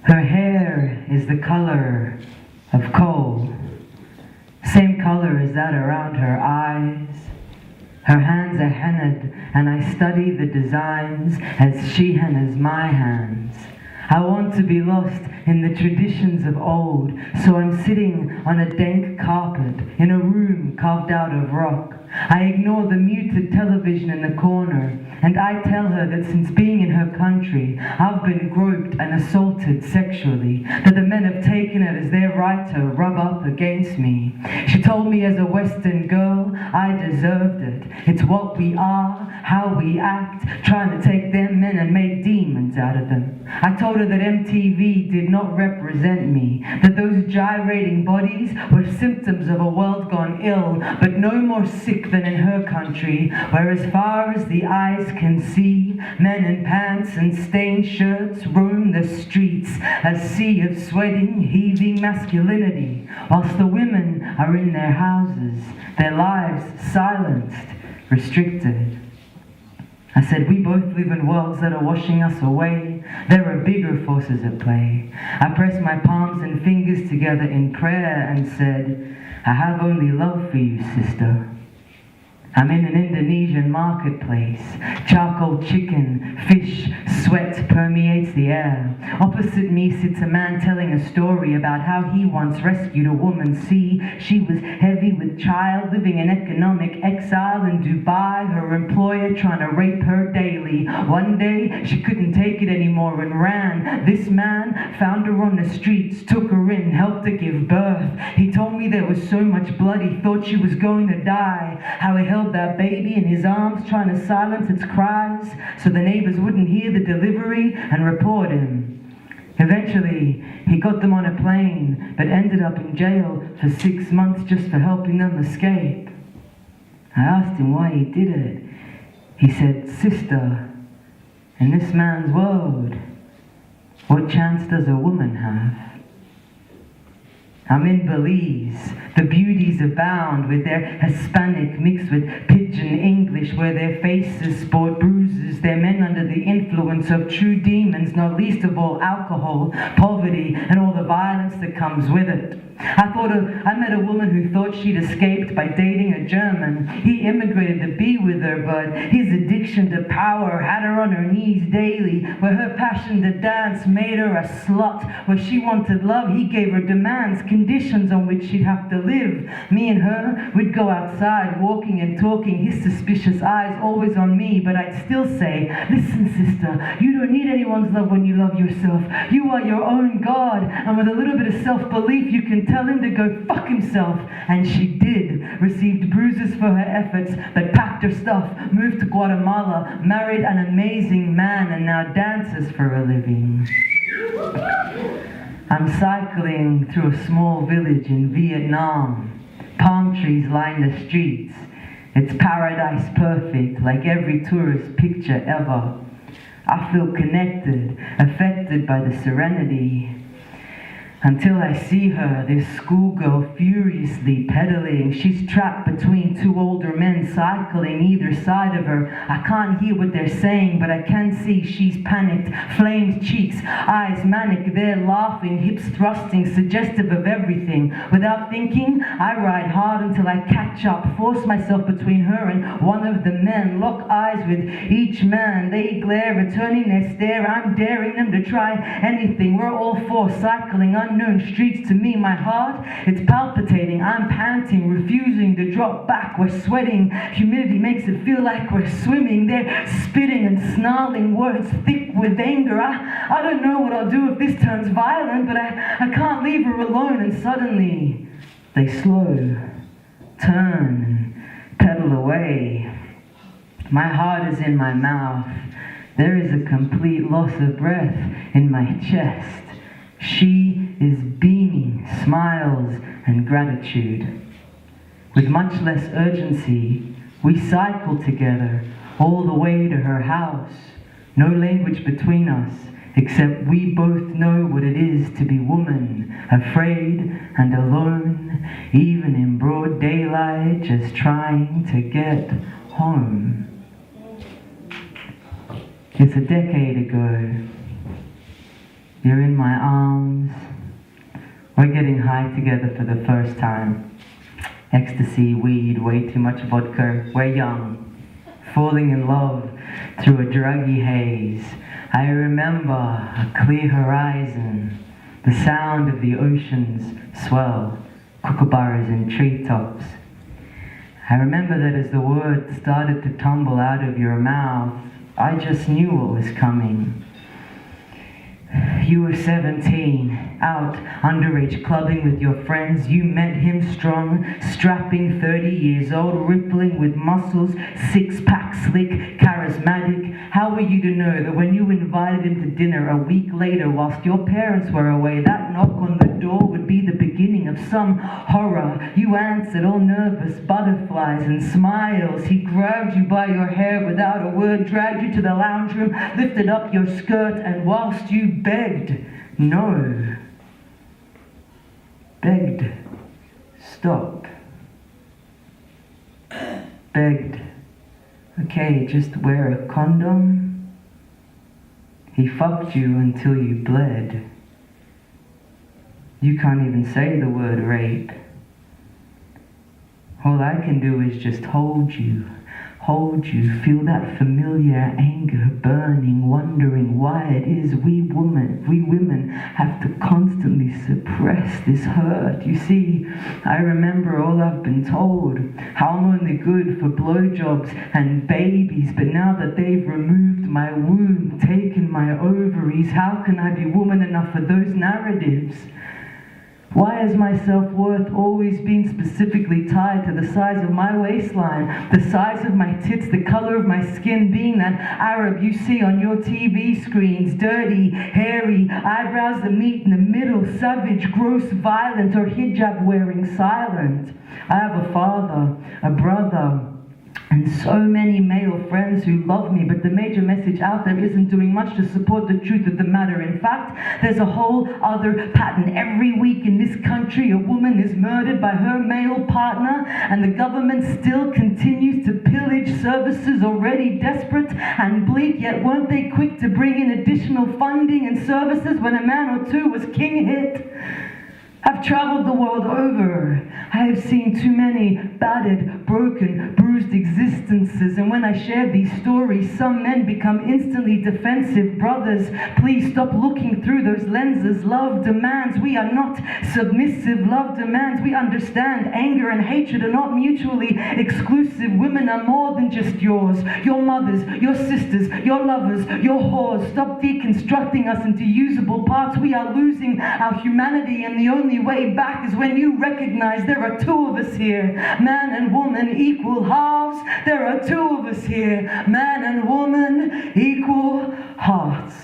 Her hair is the color of coal, same color as that around her eyes. Her hands are hennaed, and I study the designs as she hennas my hands. I want to be lost in the traditions of old, so I'm sitting on a dank carpet in a room carved out of rock. I ignore the muted television in the corner, and I tell her that since being in her country, I've been groped and assaulted sexually, that the men have taken it as their right to rub up against me. She told me as a Western girl, I deserved it. It's what we are, how we act, trying to take them men and make demons out of them. I told her that MTV did not represent me, that those gyrating bodies were symptoms of a world gone ill, but no more sick than in her country, where as far as the eyes can see, men in pants and stained shirts roam the streets, a sea of sweating, heaving masculinity, whilst the women are in their houses, their lives silenced, restricted. I said, we both live in worlds that are washing us away. There are bigger forces at play. I pressed my palms and fingers together in prayer and said, I have only love for you, sister. I'm in an Indonesian marketplace. Charcoal chicken, fish, sweat permeates the air. Opposite me sits a man telling a story about how he once rescued a woman. See, she was heavy with child, living in economic exile in Dubai, her employer trying to rape her daily. One day, she couldn't take it anymore and ran. This man found her on the streets, took her in, helped her give birth. He told me there was so much blood, he thought she was going to die. How he held that baby in his arms, trying to silence its cries so the neighbors wouldn't hear the delivery and report him. Eventually, he got them on a plane, but ended up in jail for 6 months just for helping them escape. I asked him why he did it. He said, sister, in this man's world, what chance does a woman have? I'm in Belize. The beauties abound with their Hispanic mixed with pidgin English, where their faces sport bruises, their men under the influence of true demons, not least of all alcohol, poverty, and all the violence that comes with it. I met a woman who thought she'd escaped by dating a German. He immigrated to be with her, but his addiction to power had her on her knees daily, where her passion to dance made her a slut, where she wanted love, he gave her demands, conditions on which she'd have to live. Me and her, we'd go outside, walking and talking, his suspicious eyes always on me, but I'd still say, listen sister, you don't need anyone's love when you love yourself. You are your own God, and with a little bit of self-belief you can tell him to go fuck himself. And she did, received bruises for her efforts, but packed her stuff, moved to Guatemala, married an amazing man, and now dances for a living. I'm cycling through a small village in Vietnam. Palm trees line the streets. It's paradise perfect, like every tourist picture ever. I feel connected, affected by the serenity. Until I see her, this schoolgirl furiously pedaling. She's trapped between two older men cycling either side of her. I can't hear what they're saying, but I can see she's panicked. Flamed cheeks, eyes manic, they're laughing, hips thrusting, suggestive of everything. Without thinking, I ride hard until I catch up, force myself between her and one of the men, lock eyes with each man. They glare, returning their stare. I'm daring them to try anything. We're all four cycling unknown streets. To me, my heart, it's palpitating. I'm panting, refusing to drop back. We're sweating. Humidity makes it feel like we're swimming. They're spitting and snarling words thick with anger. I don't know what I'll do if this turns violent, but I can't leave her alone. And suddenly, they slow, turn, and pedal away. My heart is in my mouth. There is a complete loss of breath in my chest. She is beaming smiles and gratitude. With much less urgency, we cycle together all the way to her house. No language between us, except we both know what it is to be woman, afraid and alone, even in broad daylight, just trying to get home. It's a decade ago. You're in my arms. We're getting high together for the first time. Ecstasy, weed, way too much vodka. We're young, falling in love through a druggy haze. I remember a clear horizon, the sound of the ocean's swell, kookaburras in treetops. I remember that as the words started to tumble out of your mouth, I just knew what was coming. You were 17, out underage clubbing with your friends. You met him strong, strapping, 30 years old, rippling with muscles, six-pack, slick, charismatic. How were you to know that when you invited him to dinner a week later whilst your parents were away, that knock on the door would be the beginning of some horror? You answered, all nervous, butterflies and smiles. He grabbed you by your hair without a word, dragged you to the lounge room, lifted up your skirt, and whilst you begged, no, begged, stop, begged, okay, just wear a condom. He fucked you until you bled. You can't even say the word rape. All I can do is just hold you, feel that familiar anger burning, wondering why it is we women have to constantly suppress this hurt. You see, I remember all I've been told, how I'm only good for blowjobs and babies, but now that they've removed my womb, taken my ovaries, how can I be woman enough for those narratives? Why has my self-worth always been specifically tied to the size of my waistline, the size of my tits, the color of my skin, being that Arab you see on your TV screens, dirty, hairy, eyebrows that meet in the middle, savage, gross, violent, or hijab-wearing, silent? I have a father, a brother, and so many male friends who love me, but the major message out there isn't doing much to support the truth of the matter. In fact, there's a whole other pattern. Every week in this country, a woman is murdered by her male partner, and the government still continues to pillage services already desperate and bleak, yet weren't they quick to bring in additional funding and services when a man or two was king hit? I've traveled the world over. I have seen too many battered, broken, bruised existences, and when I share these stories, some men become instantly defensive. Brothers, please stop looking through those lenses. Love demands. We are not submissive. Love demands. We understand anger and hatred are not mutually exclusive. Women are more than just yours, your mothers, your sisters, your lovers, your whores. Stop deconstructing us into usable parts. We are losing our humanity, and the only way back is when you recognize there are two of us here, man and woman, equal halves. There are two of us here, man and woman, equal hearts.